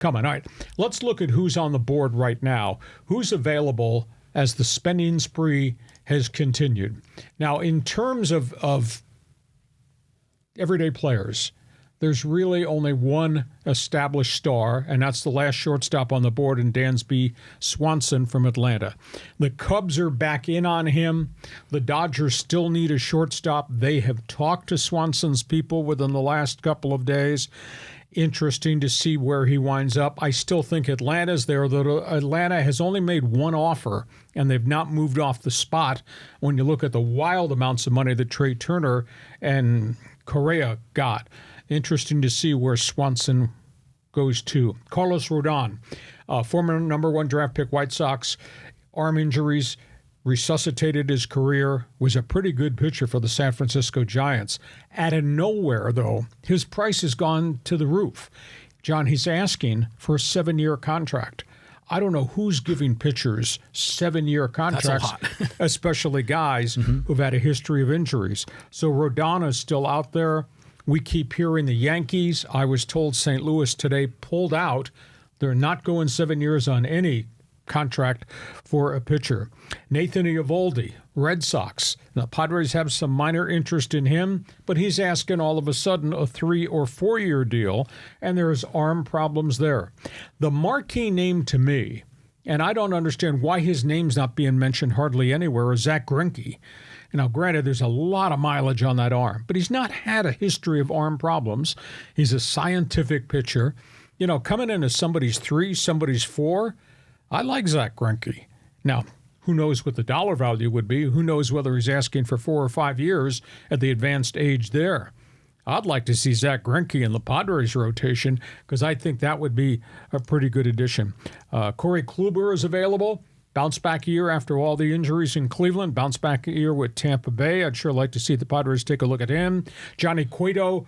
coming. All right, let's look at who's on the board right now, who's available as the spending spree has continued. Now, in terms of everyday players, there's really only one established star, and that's the last shortstop on the board in Dansby Swanson from Atlanta. The Cubs are back in on him. The Dodgers still need a shortstop. They have talked to Swanson's people within the last couple of days. Interesting to see where he winds up. I still think Atlanta's there, though Atlanta has only made one offer, and they've not moved off the spot when you look at the wild amounts of money that Trey Turner and Correa got. Interesting to see where Swanson goes to. Carlos Rodon, former number 1 draft pick White Sox, arm injuries, resuscitated his career, was a pretty good pitcher for the San Francisco Giants. Out of nowhere, though, his price has gone to the roof. John, he's asking for a 7-year contract. I don't know who's giving pitchers 7-year contracts, especially guys who've had a history of injuries. So Rodon is still out there. We keep hearing the Yankees. I was told St. Louis today pulled out. They're not going 7 years on any contract for a pitcher. Nathan Eovaldi, Red Sox. The Padres have some minor interest in him, but he's asking all of a sudden a 3 or 4 year deal, and there's arm problems there. The marquee name to me, and I don't understand why his name's not being mentioned hardly anywhere, is Zach Greinke. Now, granted, there's a lot of mileage on that arm, but he's not had a history of arm problems. He's a scientific pitcher. You know, coming in as somebody's 3, somebody's 4, I like Zach Greinke. Now, who knows what the dollar value would be? Who knows whether he's asking for 4 or 5 years at the advanced age there? I'd like to see Zach Greinke in the Padres rotation because I think that would be a pretty good addition. Corey Kluber is available. Bounce back year after all the injuries in Cleveland. Bounce back year with Tampa Bay. I'd sure like to see the Padres take a look at him. Johnny Cueto,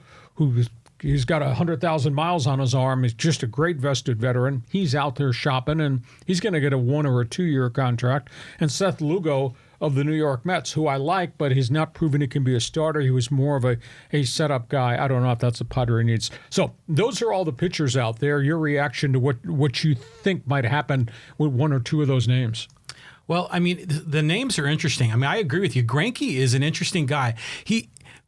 he's got 100,000 miles on his arm. He's just a great vested veteran. He's out there shopping, and he's going to get a 1 or a 2 year contract. And Seth Lugo of the New York Mets, who I like, but he's not proven he can be a starter. He was more of a setup guy. I don't know if that's a Padre needs. So those are all the pitchers out there. Your reaction to what you think might happen with 1 or 2 of those names? Well, I mean, the names are interesting. I mean, I agree with you. Greinke is an interesting guy.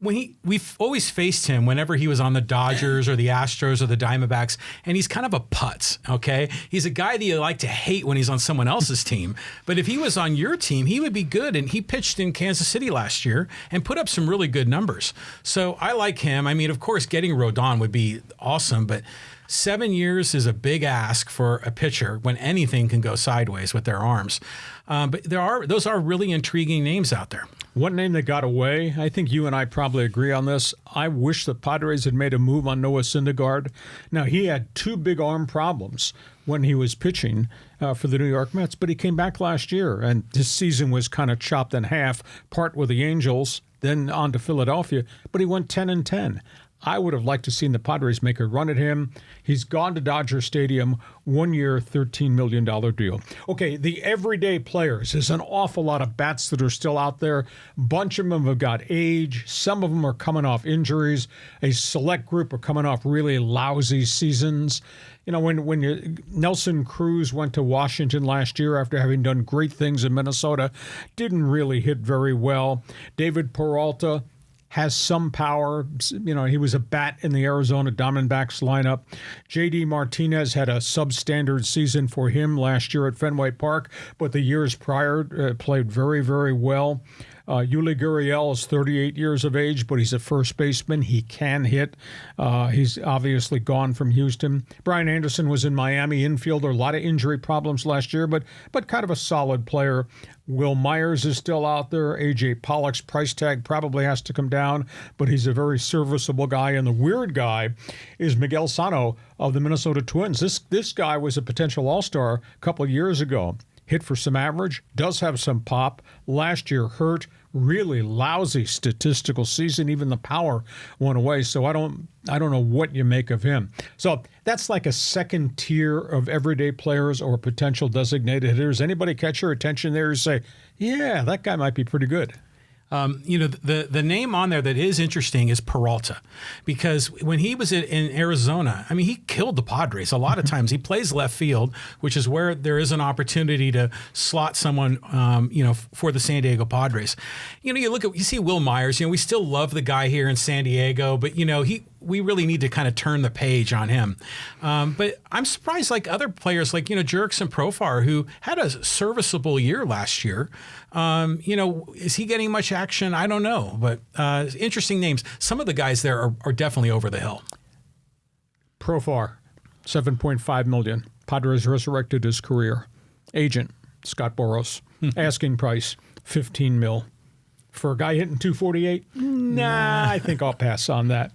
We've always faced him whenever he was on the Dodgers or the Astros or the Diamondbacks, and he's kind of a putz, okay? He's a guy that you like to hate when he's on someone else's team, but if he was on your team, he would be good, and he pitched in Kansas City last year and put up some really good numbers. So I like him. I mean, of course, getting Rodon would be awesome, but 7 years is a big ask for a pitcher when anything can go sideways with their arms. But those are really intriguing names out there. One name that got away, I think you and I probably agree on this. I wish the Padres had made a move on Noah Syndergaard. Now, he had 2 big arm problems when he was pitching for the New York Mets, but he came back last year, and his season was kind of chopped in half, part with the Angels, then on to Philadelphia, but he went 10-10. I would have liked to seen the Padres make a run at him. He's gone to Dodger Stadium, 1 year, $13 million deal. Okay, the everyday players. There's an awful lot of bats that are still out there. A bunch of them have got age. Some of them are coming off injuries. A select group are coming off really lousy seasons. You know, when Nelson Cruz went to Washington last year after having done great things in Minnesota, didn't really hit very well. David Peralta has some power. You know, he was a bat in the Arizona Diamondbacks lineup. J.D. Martinez had a substandard season for him last year at Fenway Park, but the years prior played very, very well. Yuli Gurriel is 38 years of age, but he's a first baseman. He can hit. He's obviously gone from Houston. Brian Anderson was in Miami infielder. A lot of injury problems last year, but kind of a solid player. Will Myers is still out there. A.J. Pollock's price tag probably has to come down, but he's a very serviceable guy. And the weird guy is Miguel Sano of the Minnesota Twins. This guy was a potential all-star a couple of years ago. Hit for some average, does have some pop. Last year hurt, really lousy statistical season. Even the power went away. So I don't know what you make of him. So that's like a second tier of everyday players or potential designated hitters. Anybody catch your attention there and say, yeah, that guy might be pretty good? The name on there that is interesting is Peralta, because when he was in Arizona, I mean, he killed the Padres a lot of times. He plays left field, which is where there is an opportunity to slot someone, for the San Diego Padres. You see Will Myers. We still love the guy here in San Diego, but we really need to kind of turn the page on him. But I'm surprised, like other players, like Jurickson Profar, who had a serviceable year last year. Is he getting much action? I don't know, but interesting names. Some of the guys there are definitely over the hill. Profar, $7.5 million. Padres resurrected his career. Agent, Scott Boras. Asking price, $15 million. For a guy hitting 248? Nah, I think I'll pass on that.